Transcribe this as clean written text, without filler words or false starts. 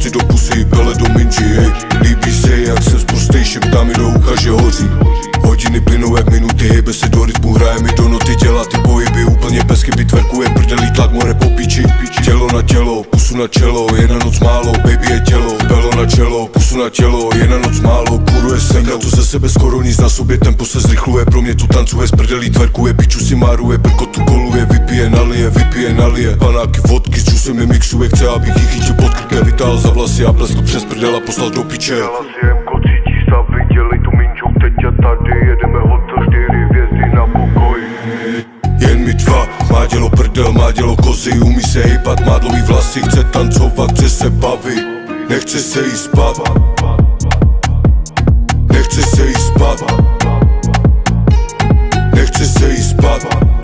prsty do pusy, pele do minči, hej. Líbí se, jak jsem sprostej, šeptá mi do ucha, že hoří. Hodiny plynou jak minuty, hejbe se do rytmu, hraje mi do noty, dělá ty pohyby úplně bez chyby, tverkuje prdelí tlak, more po piči. Tělo na tělo, pusu na čelo, je na noc málo, baby je tělo. Pelo na čelo, pusu na tělo, je na noc málo, kuruje se mnou. To ze sebe skoro nic na sobě, tempo se zrychluje, pro mě tu tancuje, z prdelí tverkuje, piču si máruje, brkotu koluje, vypije nalije, panáky vodky s džusem je mixuje, chce abych jí chytil pod krkem, vytáhl za vlasy a pleskl přes prdel a poslal do piče. Dala si jemko, cítíš stav, viděli tu minčou, teď a tady, jedeme hotel 4 hvězdy na pokoj. Jen mi dva, má dělo prdel, má dělo kozy, umí se hejbat, má dlouhý vlasy, chce tancovat, chce se bavit, nechce se jí spát. Nechce se jí spát. Nechce se jí spát.